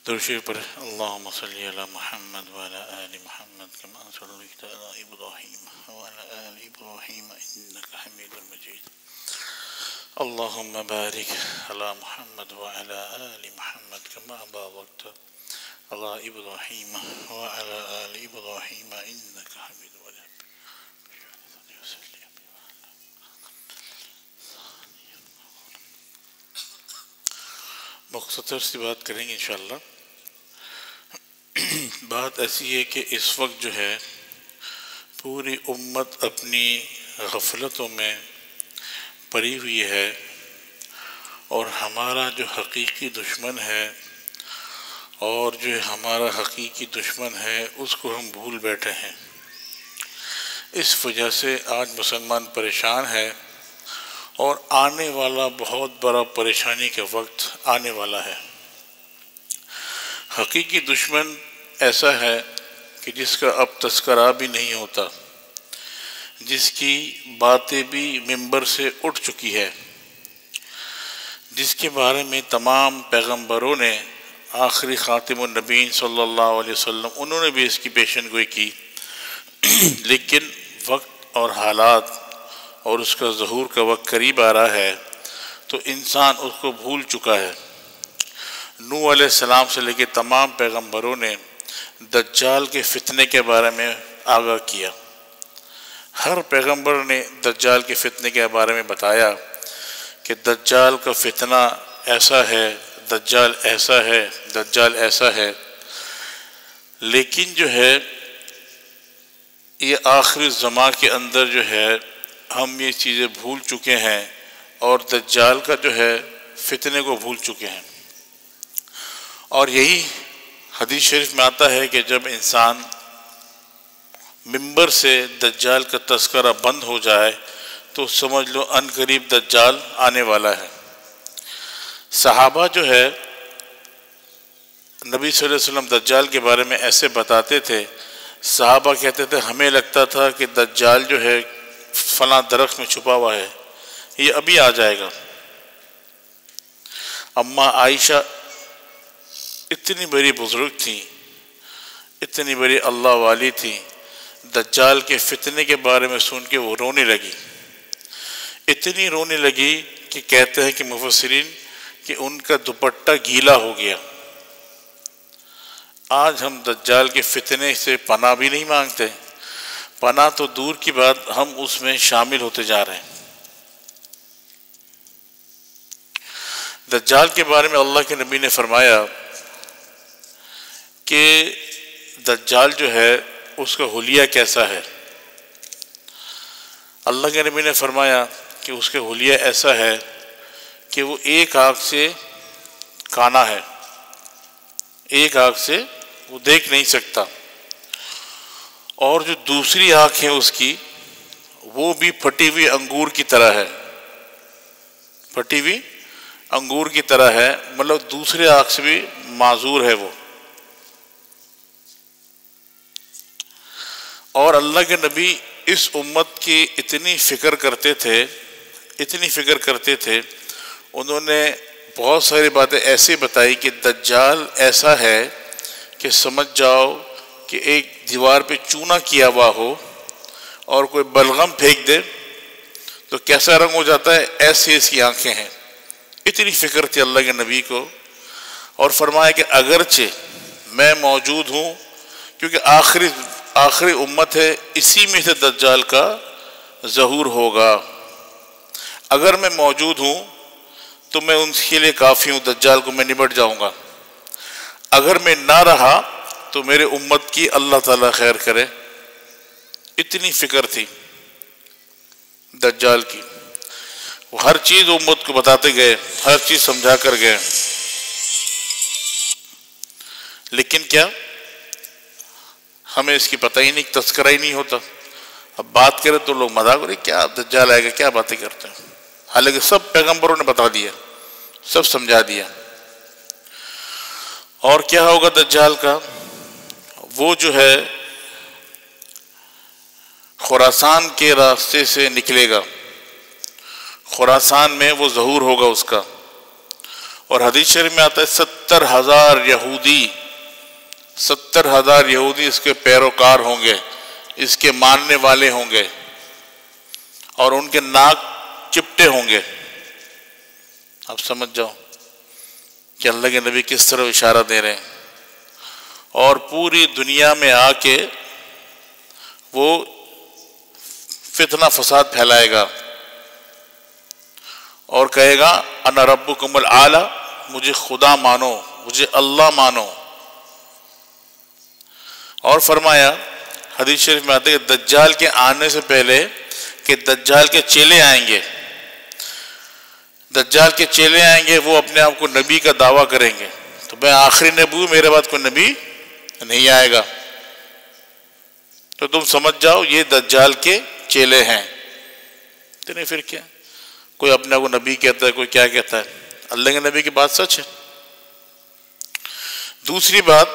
درشی پر اللہم صلی علی محمد وعلی آل محمد کما صلیت علی ابراہیم وعلی آل ابراہیم انکا حمید مجید اللہم بارک علی محمد وعلی آل محمد کما بارکت علی ابراہیم وعلی آل ابراہیم انکا حمید مجید. مختصر سی بات کریں گے انشاءاللہ. بات ایسی ہے کہ اس وقت جو ہے پوری امت اپنی غفلتوں میں پڑی ہوئی ہے اور ہمارا جو حقیقی دشمن ہے اور جو ہمارا حقیقی دشمن ہے اس کو ہم بھول بیٹھے ہیں. اس وجہ سے آج مسلمان پریشان ہے اور آنے والا بہت بڑا پریشانی کا وقت آنے والا ہے. حقیقی دشمن ایسا ہے کہ جس کا اب تذکرہ بھی نہیں ہوتا، جس کی باتیں بھی منبر سے اٹھ چکی ہے، جس کے بارے میں تمام پیغمبروں نے، آخری خاتم النبیین صلی اللہ علیہ وسلم انہوں نے بھی اس کی پیشن گوئی کی، لیکن وقت اور حالات اور اس کا ظہور کا وقت قریب آ رہا ہے تو انسان اس کو بھول چکا ہے. نوح علیہ السلام سے لے کے تمام پیغمبروں نے دجال کے فتنے کے بارے میں آگاہ کیا. ہر پیغمبر نے دجال کے فتنے کے بارے میں بتایا کہ دجال کا فتنہ ایسا ہے، دجال ایسا ہے، دجال ایسا ہے. لیکن جو ہے یہ آخری زمان کے اندر جو ہے ہم یہ چیزیں بھول چکے ہیں اور دجال کا جو ہے فتنے کو بھول چکے ہیں. اور یہی حدیث شریف میں آتا ہے کہ جب انسان منبر سے دجال کا تذکرہ بند ہو جائے تو سمجھ لو ان قریب دجال آنے والا ہے. صحابہ جو ہے نبی صلی اللہ علیہ وسلم دجال کے بارے میں ایسے بتاتے تھے، صحابہ کہتے تھے ہمیں لگتا تھا کہ دجال جو ہے فلاں درخت میں چھپا ہوا ہے، یہ ابھی آ جائے گا. اماں عائشہ اتنی بڑی بزرگ تھی، اتنی بڑی اللہ والی تھی، دجال کے فتنے کے بارے میں سن کے وہ رونے لگی. اتنی رونے لگی کہ کہتے ہیں کہ مفسرین کہ ان کا دوپٹہ گیلا ہو گیا. آج ہم دجال کے فتنے سے پناہ بھی نہیں مانگتے، پناہ تو دور کی بات، ہم اس میں شامل ہوتے جا رہے ہیں. دجال کے بارے میں اللہ کے نبی نے فرمایا کہ دجال جو ہے اس کا حلیہ کیسا ہے. اللہ کے نبی نے فرمایا کہ اس کا حلیہ ایسا ہے کہ وہ ایک آنکھ سے کانا ہے، ایک آنکھ سے وہ دیکھ نہیں سکتا، اور جو دوسری آنکھ ہے اس کی وہ بھی پھٹی ہوئی انگور کی طرح ہے، پھٹی ہوئی انگور کی طرح ہے، مطلب دوسرے آنکھ سے بھی معذور ہے وہ. اور اللہ کے نبی اس امت کی اتنی فکر کرتے تھے، اتنی فکر کرتے تھے، انہوں نے بہت ساری باتیں ایسی بتائی کہ دجال ایسا ہے کہ سمجھ جاؤ کہ ایک دیوار پہ چونا کیا ہوا ہو اور کوئی بلغم پھینک دے تو کیسا رنگ ہو جاتا ہے، ایسی اس کی آنکھیں ہیں. اتنی فکر تھی اللہ کے نبی کو. اور فرمایا کہ اگرچہ میں موجود ہوں، کیونکہ آخری امت ہے، اسی میں سے دجال کا ظہور ہوگا، اگر میں موجود ہوں تو میں ان کے لیے کافی ہوں، دجال کو میں نمٹ جاؤں گا. اگر میں نہ رہا تو میرے امت کی اللہ تعالیٰ خیر کرے. اتنی فکر تھی دجال کی. وہ ہر چیز امت کو بتاتے گئے، ہر چیز سمجھا کر گئے، لیکن کیا ہمیں اس کی پتہ ہی نہیں، تذکرہ ہی نہیں ہوتا. اب بات کرے تو لوگ مذاق کرے، کیا دجال آئے گا، کیا باتیں کرتے ہیں، حالانکہ سب پیغمبروں نے بتا دیا، سب سمجھا دیا. اور کیا ہوگا دجال کا؟ وہ جو ہے خراسان کے راستے سے نکلے گا، خراسان میں وہ ظہور ہوگا اس کا، اور حدیث شریف میں آتا ہے 70,000 یہودی 70,000 یہودی اس کے پیروکار ہوں گے، اس کے ماننے والے ہوں گے، اور ان کے ناک چپٹے ہوں گے۔ اب سمجھ جاؤ کہ اللہ کے نبی کس طرح اشارہ دے رہے ہیں۔ اور پوری دنیا میں آ کے وہ فتنہ فساد پھیلائے گا اور کہے گا انا ربکم الاعلی، مجھے خدا مانو، مجھے اللہ مانو۔ اور فرمایا حدیث شریف میں آتا ہے کہ دجال کے آنے سے پہلے کہ دجال کے چیلے آئیں گے، دجال کے چیلے آئیں گے، وہ اپنے آپ کو نبی کا دعویٰ کریں گے، تو میں آخری نبی ہوں، میرے بعد کوئی نبی نہیں آئے گا۔ تو تم سمجھ جاؤ یہ دجال کے چیلے ہیں۔ تو نہیں پھر کیا، کوئی اپنے کو نبی کہتا ہے، کوئی کیا کہتا ہے، اللہ کے نبی کی بات سچ ہے۔ دوسری بات،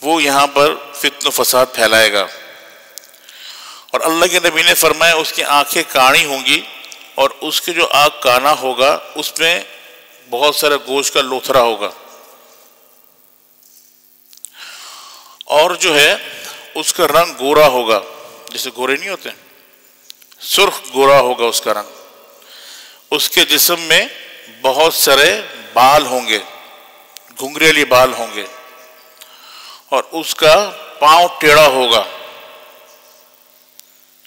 وہ یہاں پر فتن و فساد پھیلائے گا، اور اللہ کے نبی نے فرمایا اس کی آنکھیں کاڑی ہوں گی، اور اس کے جو آنکھ کانا ہوگا اس میں بہت سارا گوشت کا لوتھڑا ہوگا، اور جو ہے اس کا رنگ گورا ہوگا، جیسے گورے نہیں ہوتے، سرخ گورا ہوگا اس کا رنگ۔ اس کے جسم میں بہت سارے بال ہوں گے، گھنگریلی بال ہوں گے، اور اس کا پاؤں ٹیڑھا ہوگا۔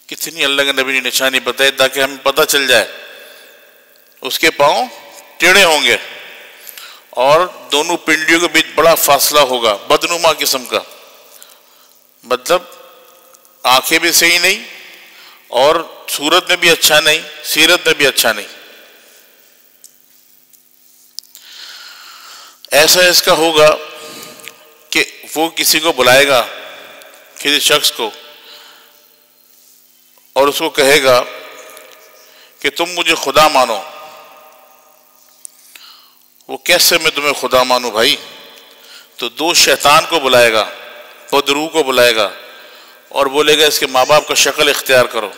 کتنی اللہ کے نبی نے نشانی بتائی تاکہ ہمیں پتہ چل جائے۔ اس کے پاؤں ٹیڑھے ہوں گے، اور دونوں پنڈلیوں کے بیچ بڑا فاصلہ ہوگا، بدنما قسم کا، مطلب آنکھیں بھی صحیح نہیں، اور صورت میں بھی اچھا نہیں، سیرت میں بھی اچھا نہیں۔ ایسا اس کا ہوگا کہ وہ کسی کو بلائے گا، کسی شخص کو، اور اس کو کہے گا کہ تم مجھے خدا مانو۔ وہ کیسے میں تمہیں خدا مانوں بھائی؟ تو دو شیطان کو بلائے گا، بدرو کو بلائے گا، اور بولے گا اس کے ماں باپ کا شکل اختیار کرو۔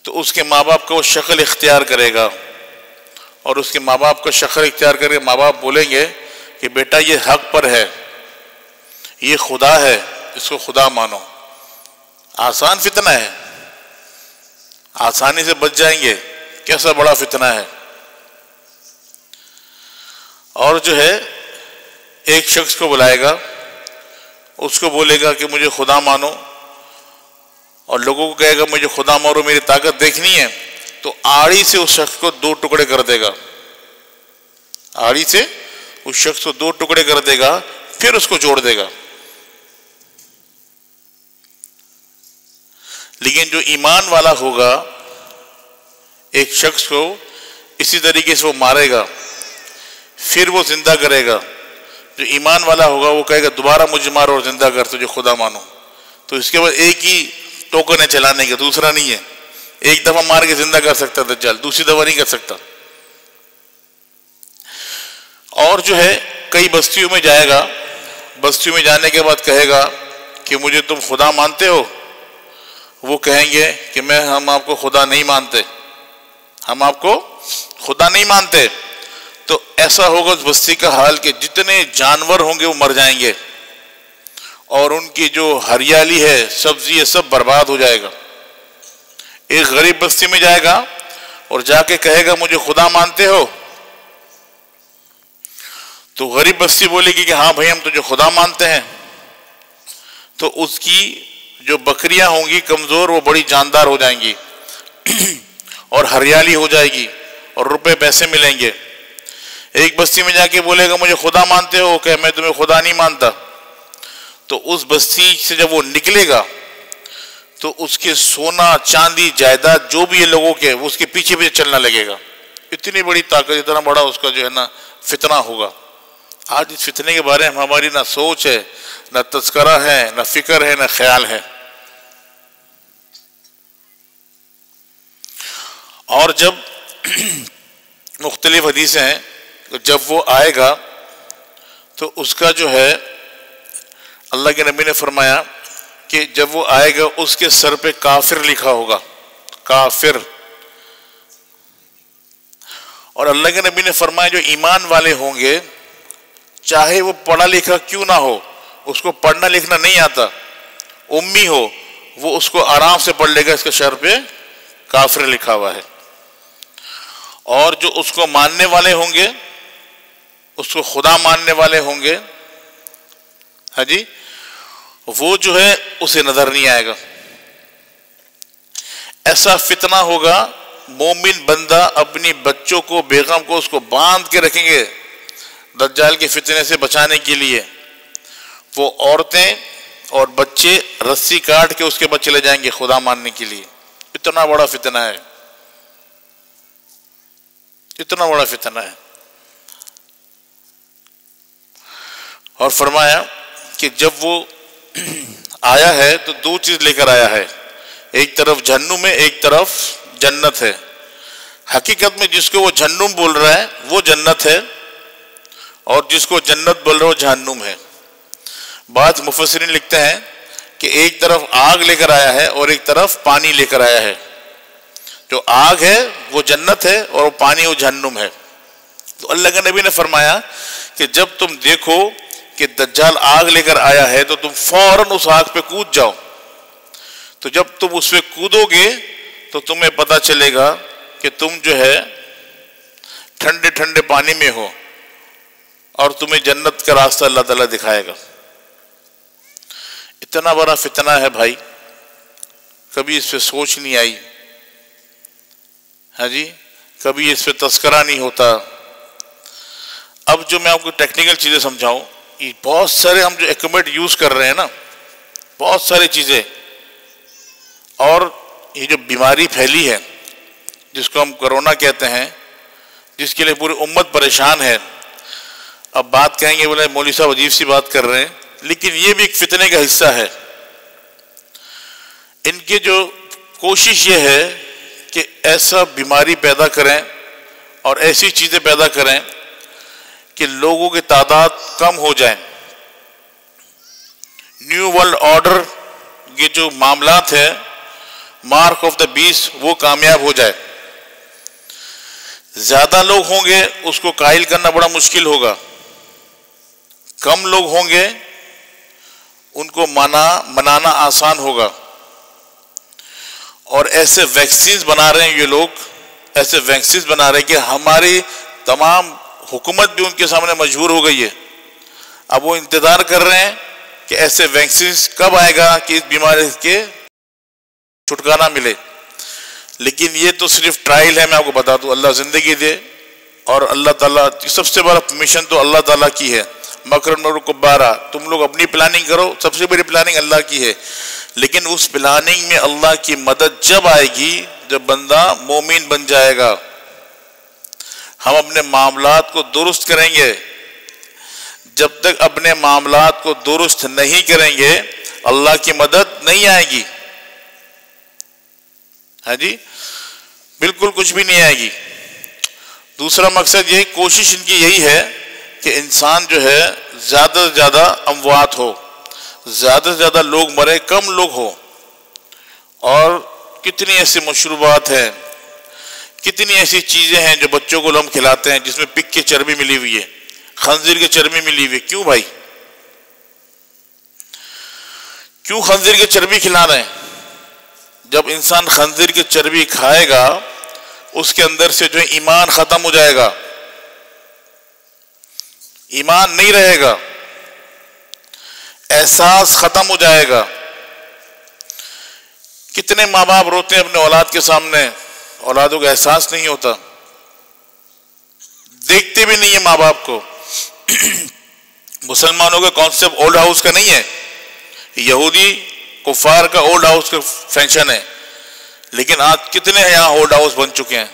تو اس کے ماں باپ کا وہ شکل اختیار کرے گا، اور اس کے ماں باپ کا شکل اختیار کرے ماں باپ بولیں گے کہ بیٹا یہ حق پر ہے، یہ خدا ہے، اس کو خدا مانو۔ آسان فتنہ ہے، آسانی سے بچ جائیں گے، کیسا بڑا فتنہ ہے۔ اور جو ہے ایک شخص کو بلائے گا، اس کو بولے گا کہ مجھے خدا مانو، اور لوگوں کو کہے گا مجھے خدا مانو، میری طاقت دیکھنی ہے، تو آڑی سے اس شخص کو دو ٹکڑے کر دے گا، آڑی سے اس شخص کو دو ٹکڑے کر دے گا، پھر اس کو جوڑ دے گا۔ لیکن جو ایمان والا ہوگا، ایک شخص کو اسی طریقے سے وہ مارے گا، پھر وہ زندہ کرے گا۔ جو ایمان والا ہوگا وہ کہے گا دوبارہ مجھے مارو اور زندہ کر، تجھے خدا مانو۔ تو اس کے بعد ایک ہی ٹوکن ہے چلانے کا، دوسرا نہیں ہے۔ ایک دفعہ مار کے زندہ کر سکتا دجال، دوسری دفعہ نہیں کر سکتا۔ اور جو ہے کئی بستیوں میں جائے گا، بستیوں میں جانے کے بعد کہے گا کہ مجھے تم خدا مانتے ہو؟ وہ کہیں گے کہ ہم آپ کو خدا نہیں مانتے، ہم آپ کو خدا نہیں مانتے۔ تو ایسا ہوگا اس بستی کا حال کہ جتنے جانور ہوں گے وہ مر جائیں گے، اور ان کی جو ہریالی ہے، سبزی ہے، سب برباد ہو جائے گا۔ ایک غریب بستی میں جائے گا اور جا کے کہے گا مجھے خدا مانتے ہو؟ تو غریب بستی بولے گی کہ ہاں بھائی ہم تجھے خدا مانتے ہیں۔ تو اس کی جو بکریاں ہوں گی کمزور، وہ بڑی جاندار ہو جائیں گی، اور ہریالی ہو جائے گی، اور روپے پیسے ملیں گے۔ ایک بستی میں جا کے بولے گا مجھے خدا مانتے ہو؟ کہ میں تمہیں خدا نہیں مانتا۔ تو اس بستی سے جب وہ نکلے گا تو اس کے سونا چاندی جائیداد جو بھی ہے لوگوں کے، وہ اس کے پیچھے پیچھے چلنا لگے گا۔ اتنی بڑی طاقت، اتنا بڑا اس کا جو ہے نا فتنہ ہوگا۔ آج اس فتنے کے بارے میں ہماری نہ سوچ ہے، نہ تذکرہ ہے، نہ فکر ہے، نہ خیال ہے۔ اور جب مختلف حدیثیں ہیں، جب وہ آئے گا تو اس کا جو ہے اللہ کے نبی نے فرمایا کہ جب وہ آئے گا اس کے سر پہ کافر لکھا ہوگا، کافر۔ اور اللہ کے نبی نے فرمایا جو ایمان والے ہوں گے چاہے وہ پڑھا لکھا کیوں نہ ہو، اس کو پڑھنا لکھنا نہیں آتا، امی ہو، وہ اس کو آرام سے پڑھ لے گا، اس کے شر پہ کافر لکھا ہوا ہے۔ اور جو اس کو ماننے والے ہوں گے، اس کو خدا ماننے والے ہوں گے، ہاں جی، وہ جو ہے اسے نظر نہیں آئے گا۔ ایسا فتنہ ہوگا، مومن بندہ اپنی بچوں کو، بیگم کو، اس کو باندھ کے رکھیں گے دجال کے فتنے سے بچانے کے لیے، وہ عورتیں اور بچے رسی کاٹ کے اس کے بعد چلے جائیں گے خدا ماننے کے لیے۔ اتنا بڑا فتنہ ہے، اتنا بڑا فتنہ ہے۔ اور فرمایا کہ جب وہ آیا ہے تو دو چیز لے کر آیا ہے، ایک طرف جہنم ہے، ایک طرف جنت ہے۔ حقیقت میں جس کو وہ جہنم بول رہا ہے وہ جنت ہے، اور جس کو جنت بول رہا ہے وہ جہنم ہے۔ بعض مفسرین لکھتے ہیں کہ ایک طرف آگ لے کر آیا ہے اور ایک طرف پانی لے کر آیا ہے۔ جو آگ ہے وہ جنت ہے اور وہ پانی وہ جہنم ہے۔ تو اللہ کے نبی نے فرمایا کہ جب تم دیکھو کہ دجال آگ لے کر آیا ہے تو تم فوراً اس آگ پہ کود جاؤ۔ تو جب تم اس پہ کودو گے تو تمہیں پتہ چلے گا کہ تم جو ہے ٹھنڈے ٹھنڈے پانی میں ہو، اور تمہیں جنت کا راستہ اللہ تعالیٰ دکھائے گا۔ اتنا بڑا فتنہ ہے بھائی، کبھی اس پہ سوچ نہیں آئی، ہاں جی، کبھی اس پہ تذکرہ نہیں ہوتا۔ اب جو میں آپ کو ٹیکنیکل چیزیں سمجھاؤں، یہ بہت سارے ہم جو ایکوپمنٹ یوز کر رہے ہیں نا، بہت ساری چیزیں، اور یہ جو بیماری پھیلی ہے جس کو ہم کرونا کہتے ہیں، جس کے لیے پوری امت پریشان ہے۔ اب بات کہیں گے بولے مولوی صاحب عجیب سی بات کر رہے ہیں، لیکن یہ بھی ایک فتنے کا حصہ ہے۔ ان کی جو کوشش یہ ہے کہ ایسا بیماری پیدا کریں اور ایسی چیزیں پیدا کریں کہ لوگوں کی تعداد کم ہو جائیں۔ نیو ورلڈ آرڈر کے جو معاملات ہیں، مارک آف دا بیسٹ، وہ کامیاب ہو جائے۔ زیادہ لوگ ہوں گے اس کو قائل کرنا بڑا مشکل ہوگا، کم لوگ ہوں گے ان کو منانا آسان ہوگا۔ اور ایسے ویکسینز بنا رہے ہیں یہ لوگ، ایسے ویکسینز بنا رہے ہیں کہ ہماری تمام حکومت بھی ان کے سامنے مجبور ہو گئی ہے۔ اب وہ انتظار کر رہے ہیں کہ ایسے ویکسینز کب آئے گا کہ اس بیماری کے چھٹکارا ملے۔ لیکن یہ تو صرف ٹرائل ہے، میں آپ کو بتا دوں، اللہ زندگی دے، اور اللہ تعالیٰ سب سے بڑا مشن تو اللہ تعالیٰ کی ہے۔ مکر کبارا، تم لوگ اپنی پلاننگ کرو، سب سے بڑی پلاننگ اللہ کی ہے، لیکن اس پلاننگ میں اللہ کی مدد جب آئے گی جب بندہ مومن بن جائے گا۔ ہم اپنے معاملات کو درست کریں گے، جب تک اپنے معاملات کو درست نہیں کریں گے اللہ کی مدد نہیں آئے گی، ہاں جی، بالکل کچھ بھی نہیں آئے گی۔ دوسرا مقصد یہ کوشش ان کی یہی ہے کہ انسان جو ہے زیادہ سے زیادہ اموات ہو، زیادہ سے زیادہ لوگ مرے، کم لوگ ہو۔ اور کتنی ایسی مشروبات ہیں، کتنی ایسی چیزیں ہیں جو بچوں کو ہم کھلاتے ہیں جس میں پگ کی چربی ملی ہوئی ہے، خنزیر کی چربی ملی ہوئی ہے۔ کیوں بھائی، کیوں خنزیر کی چربی کھلا رہے ہیں؟ جب انسان خنزیر کی چربی کھائے گا اس کے اندر سے جو ہے ایمان ختم ہو جائے گا، ایمان نہیں رہے گا، احساس ختم ہو جائے گا۔ کتنے ماں باپ روتے ہیں اپنے اولاد کے سامنے، اولادوں کا احساس نہیں ہوتا، دیکھتے بھی نہیں ہے ماں باپ کو۔ مسلمانوں کا کانسیپٹ اولڈ ہاؤس کا نہیں ہے، یہودی کفار کا اولڈ ہاؤس کا فینشن ہے، لیکن آج کتنے یہاں اولڈ ہاؤس بن چکے ہیں،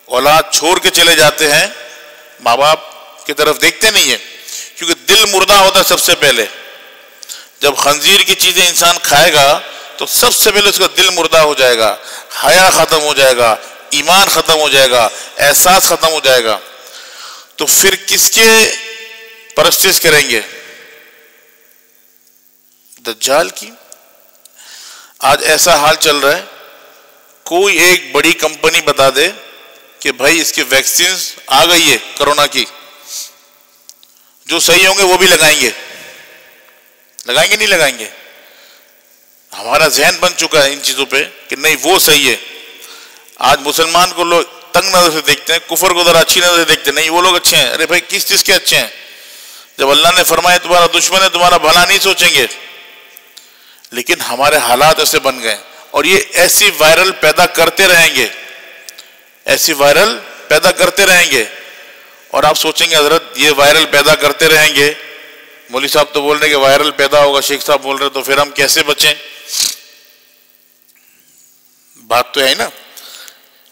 اولاد چھوڑ کے چلے جاتے ہیں، ماں باپ کی طرف دیکھتے نہیں ہیں، کیونکہ دل مردہ ہوتا ہے سب سے پہلے۔ جب خنزیر کی چیزیں انسان کھائے گا تو سب سے پہلے اس کا دل مردہ ہو جائے گا، حیا ختم ہو جائے گا، ایمان ختم ہو جائے گا، احساس ختم ہو جائے گا۔ تو پھر کس کے پرستش کریں گے؟ دجال کی۔ آج ایسا حال چل رہا ہے، کوئی ایک بڑی کمپنی بتا دے کہ بھائی اس کی ویکسینز آ گئی ہے کرونا کی، جو صحیح ہوں گے وہ بھی لگائیں گے نہیں لگائیں گے؟ ہمارا ذہن بن چکا ہے ان چیزوں پہ کہ نہیں وہ صحیح ہے. آج مسلمان کو لوگ تنگ نظر سے دیکھتے ہیں، کفر کو ذرا اچھی نظر سے دیکھتے ہیں، نہیں وہ لوگ اچھے ہیں. ارے بھائی کس چیز کے اچھے ہیں؟ جب اللہ نے فرمایا تمہارا دشمن ہے تمہارا بھلا نہیں سوچیں گے. لیکن ہمارے حالات ایسے بن گئے اور یہ ایسی وائرل پیدا کرتے رہیں گے، ایسی وائرل پیدا کرتے رہیں گے. اور آپ سوچیں گے حضرت یہ وائرل پیدا کرتے رہیں گے، مولوی صاحب تو بول رہے ہیں کہ وائرل پیدا ہوگا، شیخ صاحب بول رہے تو پھر ہم کیسے بچیں؟ بات تو ہے نا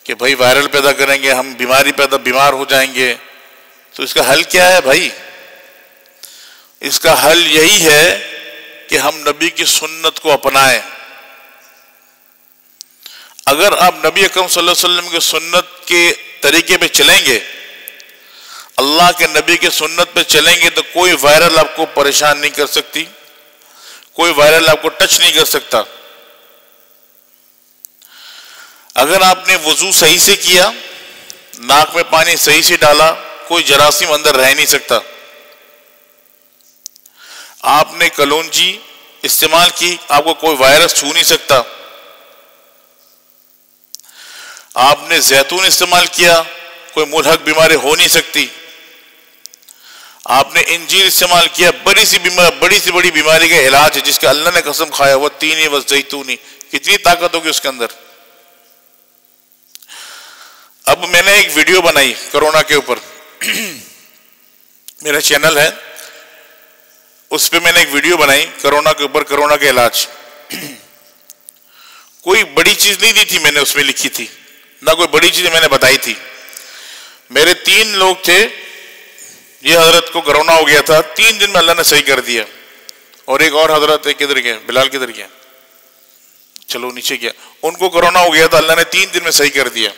کہ بھائی وائرل پیدا کریں گے ہم، بیمار ہو جائیں گے. تو اس کا حل کیا ہے بھائی؟ اس کا حل یہی ہے کہ ہم نبی کی سنت کو اپنائیں. اگر آپ نبی اکرم صلی اللہ علیہ وسلم کی سنت کے طریقے پہ چلیں گے، اللہ کے نبی کی سنت پہ چلیں گے، تو کوئی وائرل آپ کو پریشان نہیں کر سکتی، کوئی وائرل آپ کو ٹچ نہیں کر سکتا. اگر آپ نے وضو صحیح سے کیا، ناک میں پانی صحیح سے ڈالا، کوئی جراثیم اندر رہ نہیں سکتا. آپ نے کلونجی استعمال کی، آپ کو کوئی وائرس چھو نہیں سکتا. آپ نے زیتون استعمال کیا، کوئی ملحق بیماری ہو نہیں سکتی. آپ نے انجیر استعمال کیا، بڑی سی بڑی بیماری کا علاج ہے جس کا اللہ نے قسم کھایا وہ تینی و زیتونی، کتنی طاقت ہوگی اس کے اندر. اب میں نے ایک ویڈیو بنائی کرونا کے اوپر، میرا چینل ہے اس پہ میں نے ایک ویڈیو بنائی کرونا کے اوپر، کرونا کے علاج. کوئی بڑی چیز نہیں دی تھی میں نے اس میں لکھی تھی، نہ کوئی بڑی چیز میں نے بتائی تھی. میرے 3 لوگ تھے، یہ حضرت کو کرونا ہو گیا تھا، 3 دن میں اللہ نے صحیح کر دیا. اور ایک اور حضرت ہے، کدھر گیا بلال، کدھر گیا، چلو نیچے گیا، ان کو کرونا ہو گیا تھا، اللہ نے 3 دن میں صحیح کر دیا.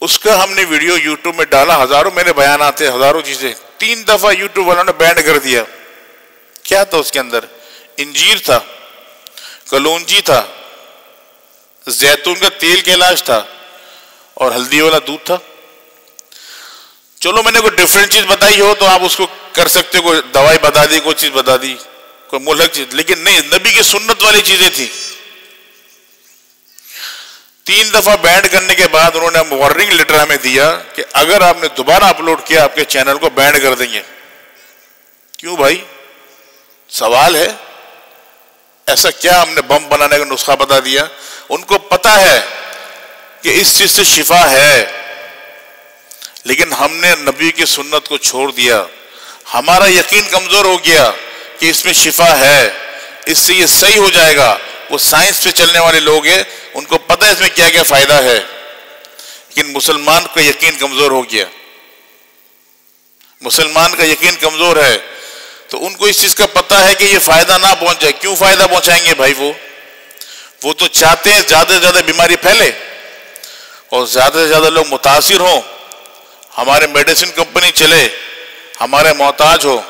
اس کا ہم نے ویڈیو یوٹیوب میں ڈالا، ہزاروں میرے بیانات تھے، ہزاروں چیزیں. 3 دفعہ یوٹیوب والوں نے بینڈ کر دیا. کیا تھا اس کے اندر؟ انجیر تھا، کلونجی تھا، زیتون کا تیل کا علاج تھا، اور ہلدی والا دودھ تھا. چلو میں نے کوئی ڈفرینٹ چیز بتائی ہو تو آپ اس کو کر سکتے ہو، کوئی دوائی بتا دی، کوئی چیز بتا دی، کوئی ملحق چیز، لیکن نہیں، نبی کی سنت والی چیزیں تھیں. 3 دفعہ بینڈ کرنے کے بعد انہوں نے وارننگ لیٹر ہمیں دیا کہ اگر آپ نے دوبارہ اپلوڈ کیا آپ کے چینل کو بینڈ کر دیں گے. کیوں بھائی؟ سوال ہے، ایسا کیا ہم نے بم بنانے کا نسخہ بتا دیا؟ ان کو پتا ہے کہ اس چیز سے شفا ہے، لیکن ہم نے نبی کی سنت کو چھوڑ دیا. ہمارا یقین کمزور ہو گیا کہ اس میں شفا ہے، اس سے یہ صحیح ہو جائے گا. وہ سائنس پہ چلنے والے لوگ ہیں، ان کو پتہ ہے اس میں کیا کیا فائدہ ہے، لیکن مسلمان کا یقین کمزور ہو گیا. مسلمان کا یقین کمزور ہے تو ان کو اس چیز کا پتہ ہے کہ یہ فائدہ نہ پہنچ جائے. کیوں فائدہ پہنچائیں گے بھائی؟ وہ تو چاہتے ہیں زیادہ سے زیادہ بیماری پھیلے اور زیادہ سے زیادہ لوگ متاثر ہوں، ہمارے میڈیسن کمپنی چلے، ہمارے محتاج ہو.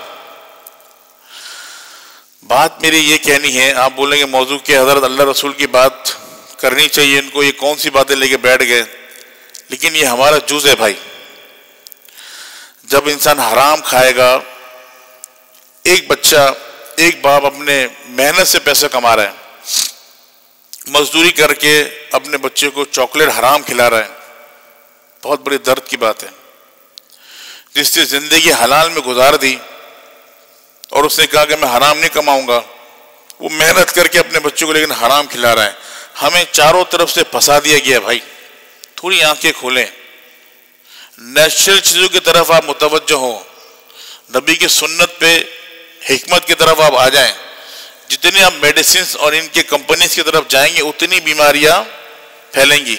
بات میری یہ کہنی ہے، آپ بولیں گے موضوع کے حضرت اللہ رسول کی بات کرنی چاہیے ان کو، یہ کون سی باتیں لے کے بیٹھ گئے؟ لیکن یہ ہمارا جز ہے بھائی. جب انسان حرام کھائے گا، ایک بچہ، ایک باپ اپنے محنت سے پیسہ کما رہا ہے، مزدوری کر کے اپنے بچے کو چاکلیٹ حرام کھلا رہا ہے، بہت بڑی درد کی بات ہے. جس نے زندگی حلال میں گزار دی اور اس نے کہا کہ میں حرام نہیں کماؤں گا، وہ محنت کر کے اپنے بچوں کو لیکن حرام کھلا رہا ہے. ہمیں چاروں طرف سے پھنسا دیا گیا بھائی. تھوڑی آنکھیں کھولیں، نیچرل چیزوں کی طرف آپ متوجہ ہوں، نبی کی سنت پہ، حکمت کی طرف آپ آ جائیں. جتنی آپ میڈیسنز اور ان کے کمپنیز کی طرف جائیں گے اتنی بیماریاں پھیلیں گی.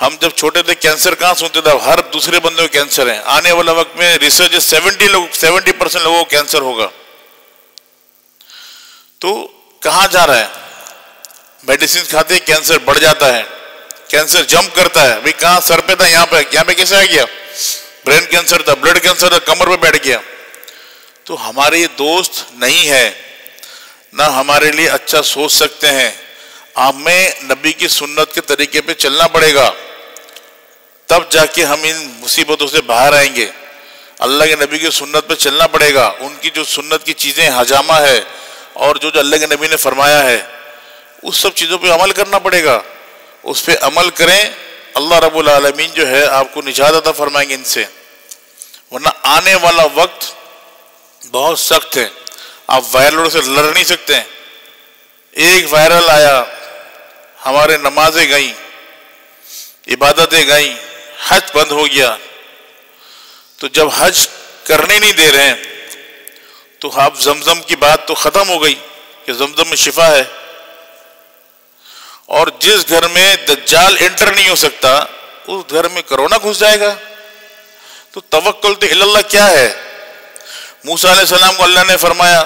ہم جب چھوٹے تھے کینسر کہاں سنتے تھے؟ ہر دوسرے بندے کو کینسر ہے. آنے والا وقت میں ریسرچ 70% لوگوں کو کینسر ہوگا. تو کہاں جا رہا ہے؟ میڈیسن کھاتے ہیں کینسر بڑھ جاتا ہے، کینسر جمپ کرتا ہے. بھئی کہاں؟ سر پہ تھا، یہاں پہ کیسے آ گیا؟ برین کینسر تھا، بلڈ کینسر تھا، کمر پہ بیٹھ گیا. تو ہمارے یہ دوست نہیں ہے، نہ ہمارے لیے اچھا سوچ سکتے ہیں. ہمیں نبی کی سنت کے طریقے پہ چلنا پڑے گا. تب جا کے ہم ان مصیبتوں سے باہر آئیں گے. اللہ کے نبی کی سنت پہ چلنا پڑے گا. ان کی جو سنت کی چیزیں حجامہ ہے اور جو اللہ کے نبی نے فرمایا ہے اس سب چیزوں پہ عمل کرنا پڑے گا. اس پہ عمل کریں, اللہ رب العالمین جو ہے آپ کو نجات عطا فرمائیں گے ان سے. ورنہ آنے والا وقت بہت سخت ہے. آپ وائرلوں سے لڑ نہیں سکتے ہیں. ایک وائرل آیا, ہمارے نمازیں گئیں, عبادتیں گئیں, حج بند ہو گیا. تو جب حج کرنے نہیں دے رہے ہیں تو آپ زمزم کی بات تو ختم ہو گئی کہ زمزم میں شفا ہے. اور جس گھر میں دجال انٹر نہیں ہو سکتا اس گھر میں کرونا گھس جائے گا. تو توکل تو اللہ کیا ہے؟ موسیٰ علیہ السلام کو اللہ نے فرمایا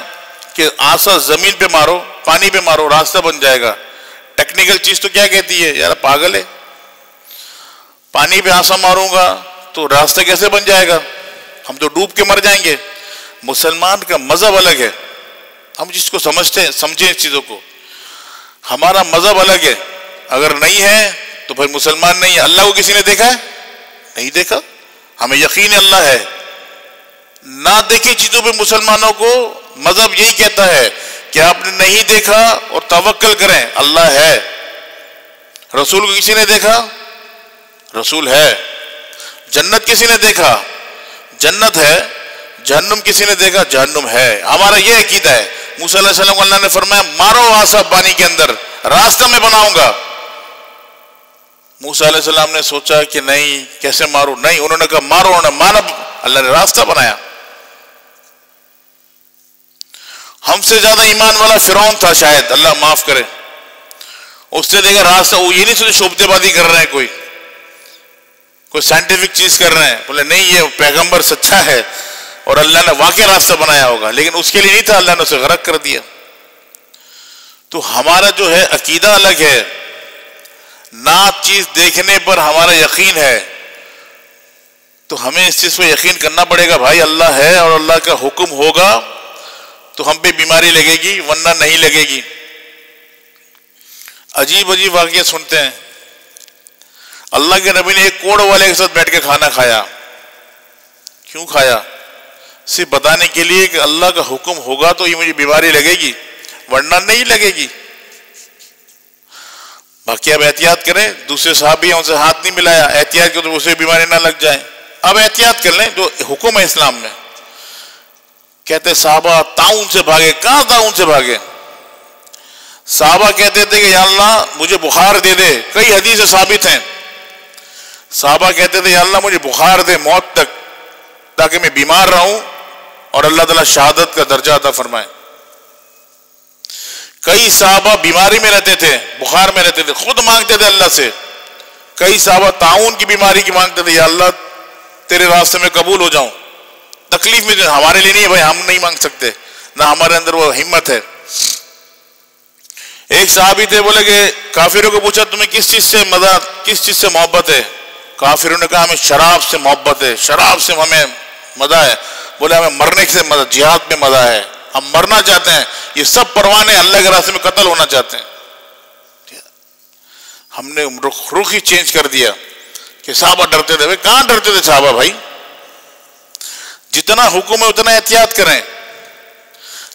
کہ آسا زمین پہ مارو, پانی پہ مارو, راستہ بن جائے گا. ٹیکنیکل چیز تو کیا کہتی ہے, یار پاگل ہے, پانی پہ آسا ماروں گا تو راستہ کیسے بن جائے گا, ہم تو ڈوب کے مر جائیں گے. مسلمان کا مذہب الگ ہے, ہم جس کو سمجھتے ہیں سمجھیں اس چیزوں کو. ہمارا مذہب الگ ہے. اگر نہیں ہے تو بھائی مسلمان نہیں ہے. اللہ کو کسی نے دیکھا ہے؟ نہیں دیکھا. ہمیں یقین ہے اللہ ہے. نہ دیکھی چیزوں پہ مسلمانوں کو مذہب یہی کہتا ہے کہ آپ نے نہیں دیکھا اور توکل کریں, اللہ ہے. رسول کو کسی نے دیکھا؟ رسول ہے. جنت کسی نے دیکھا؟ جنت ہے. جہنم کسی نے دیکھا؟ جہنم ہے. ہمارا یہ عقیدہ ہے. موسیٰ علیہ السلام کو اللہ نے فرمایا مارو آسا پانی کے اندر, راستہ میں بناؤں گا. موسیٰ علیہ السلام نے سوچا کہ نہیں, کیسے مارو, نہیں, انہوں نے کہا مارو, انہوں نے مارا, اللہ نے راستہ بنایا. ہم سے زیادہ ایمان والا فرعون تھا شاید, اللہ معاف کرے. اس نے دیکھا راستہ, وہ یہ نہیں سوچے شعبدے بازی کر رہے ہیں, کوئی سائنٹیفک چیز کر رہے ہیں, بولے نہیں یہ پیغمبر سچا ہے اور اللہ نے واقعی راستہ بنایا ہوگا, لیکن اس کے لیے نہیں تھا, اللہ نے اسے غرق کر دیا. تو ہمارا جو ہے عقیدہ الگ ہے. نات چیز دیکھنے پر ہمارا یقین ہے تو ہمیں اس چیز پہ یقین کرنا پڑے گا بھائی اللہ ہے اور اللہ کا حکم ہوگا تو ہم پہ بیماری لگے گی, ورنہ نہیں لگے گی. عجیب عجیب واقعہ سنتے ہیں. اللہ کے نبی نے ایک کوڑ والے کے ساتھ بیٹھ کے کھانا کھایا. کیوں کھایا؟ صرف بتانے کے لیے کہ اللہ کا حکم ہوگا تو یہ مجھے بیماری لگے گی, ورنہ نہیں لگے گی. باقی اب احتیاط کریں. دوسرے صحابی ہیں, ان سے ہاتھ نہیں ملایا, احتیاط کریں تو اسے بیماری نہ لگ جائے. اب احتیاط کر لیں, جو حکم ہے اسلام میں. کہتے صحابہ طاعون سے بھاگے. کہاں طاعون سے بھاگے؟ صحابہ کہتے تھے کہ یا اللہ مجھے بخار دے دے. کئی حدیث ثابت ہیں. صحابہ کہتے تھے یا اللہ مجھے بخار دے موت تک, تاکہ میں بیمار رہوں اور اللہ تعالیٰ شہادت کا درجہ عطا فرمائے. کئی صحابہ بیماری میں رہتے تھے, بخار میں رہتے تھے, خود مانگتے تھے اللہ سے. کئی صحابہ طاعون کی بیماری کی مانگتے تھے, یا اللہ تیرے راستے میں قبول ہو جاؤں. تکلیف میں ہمارے لیے نہیں ہے بھائی, ہم نہیں مانگ سکتے, نہ ہمارے اندر وہ ہمت ہے. ایک صحابی تھے, بولے کہ کافروں کو پوچھا تمہیں کس چیز سے مزہ, کس چیز سے محبت ہے؟ کافروں نے کہا ہمیں شراب سے محبت ہے, شراب سے ہمیں مزہ ہے. بولے ہمیں مرنے سے مزہ, جہاد میں مزہ ہے, ہم مرنا چاہتے ہیں. یہ سب پروانے اللہ کے راستے میں قتل ہونا چاہتے ہیں. ہم نے رخ ہی چینج کر دیا کہ صحابہ ڈرتے تھے. کہاں ڈرتے تھے صحابہ بھائی؟ جتنا حکم ہے اتنا احتیاط کریں.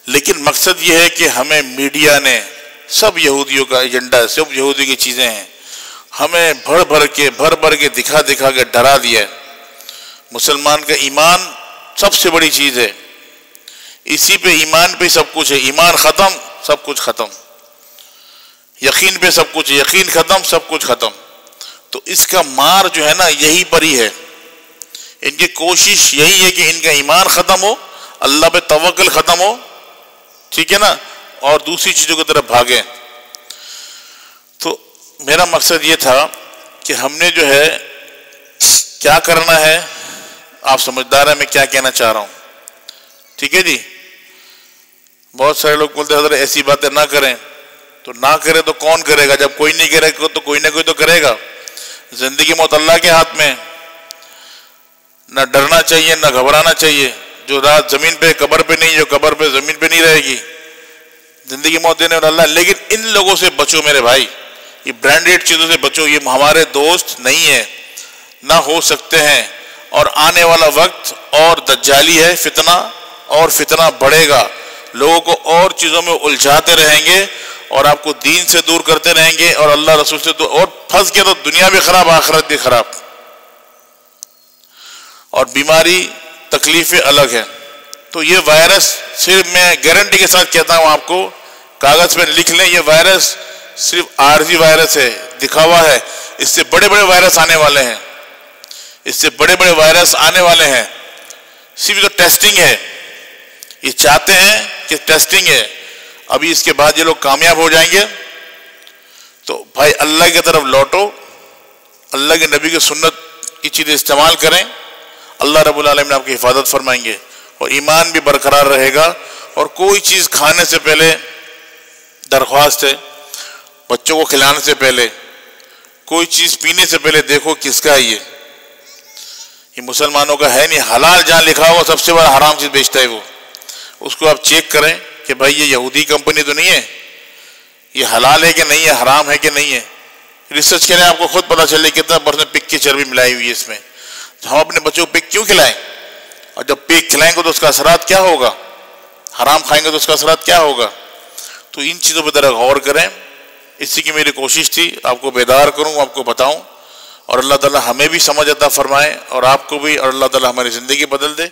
لیکن مقصد یہ ہے کہ ہمیں میڈیا نے, سب یہودیوں کا ایجنڈا, سب یہودی کی چیزیں ہیں, ہمیں بھر بھر کے دکھا کے ڈرا دیا ہے. مسلمان کا ایمان سب سے بڑی چیز ہے. اسی پہ ایمان پہ سب کچھ ہے. ایمان ختم سب کچھ ختم, یقین پہ سب کچھ, یقین ختم سب کچھ ختم. تو اس کا مار جو ہے نا یہی پر ہی ہے. ان کی کوشش یہی ہے کہ ان کا ایمان ختم ہو, اللہ پہ توکل ختم ہو, ٹھیک ہے نا, اور دوسری چیزوں کی طرف بھاگیں. تو میرا مقصد یہ تھا کہ ہم نے جو ہے کیا کرنا ہے, آپ سمجھدار ہیں میں کیا کہنا چاہ رہا ہوں, ٹھیک ہے جی. بہت سارے لوگ بولتے ہیں حضرت ایسی باتیں نہ کریں. تو نہ کرے تو کون کرے گا؟ جب کوئی نہیں کرے گا تو کوئی نہ کوئی تو کرے گا. زندگی موت اللہ کے ہاتھ میں. نہ ڈرنا چاہیے نہ گھبرانا چاہیے. جو رات زمین پہ قبر پہ نہیں, جو قبر پہ زمین پہ نہیں رہے گی, زندگی موت دینے والا اللہ. لیکن ان لوگوں سے بچو میرے بھائی, یہ برانڈیڈ چیزوں سے بچو. یہ ہمارے دوست نہیں ہے. نہ ہو سکتے ہیں، اور آنے والا وقت اور دجالی ہے فتنہ، اور فتنہ بڑھے گا، لوگوں کو اور چیزوں میں الجھاتے رہیں گے اور آپ کو دین سے دور کرتے رہیں گے اور اللہ رسول سے دور، اور پھنس گیا تو دنیا بھی خراب آخرت بھی خراب، اور بیماری تکلیفیں الگ ہیں۔ تو یہ وائرس صرف میں گارنٹی کے ساتھ کہتا ہوں آپ کو، کاغذ پہ لکھ لیں، یہ وائرس صرف عارضی وائرس ہے، دکھاوا ہے، اس سے بڑے بڑے وائرس آنے والے ہیں، اس سے بڑے بڑے وائرس آنے والے ہیں، صرف تو ٹیسٹنگ ہے، یہ چاہتے ہیں کہ ٹیسٹنگ ہے، ابھی اس کے بعد یہ لوگ کامیاب ہو جائیں گے تو بھائی اللہ کی طرف لوٹو، اللہ کے نبی کی سنت کی چیزیں استعمال کریں، اللہ رب العالمین آپ کی حفاظت فرمائیں گے اور ایمان بھی برقرار رہے گا۔ اور کوئی چیز کھانے سے پہلے درخواست ہے، بچوں کو کھلانے سے پہلے، کوئی چیز پینے سے پہلے دیکھو کس کا ہے، یہ مسلمانوں کا ہے نہیں، حلال جہاں لکھا ہوا سب سے بڑا حرام چیز بیچتا ہے وہ، اس کو آپ چیک کریں کہ بھائی یہ یہودی کمپنی تو نہیں ہے، یہ حلال ہے کہ نہیں ہے، حرام ہے کہ نہیں ہے، ریسرچ کریں، آپ کو خود پتہ چلے کتنا پرسنٹ پک کی چربی ملائی ہوئی ہے اس میں۔ تو ہم اپنے بچوں کو پک کیوں کھلائیں؟ اور جب پک کھلائیں گے تو اس کا اثرات کیا ہوگا، حرام کھائیں گے تو اس کا اثرات کیا ہوگا؟ تو ان چیزوں پہ ذرا غور کریں، اسی کی میری کوشش تھی، آپ کو بیدار کروں، آپ کو بتاؤں، اور اللہ تعالی ہمیں بھی سمجھ عطا فرمائے اور آپ کو بھی، اور اللہ تعالی ہماری زندگی بدل دے۔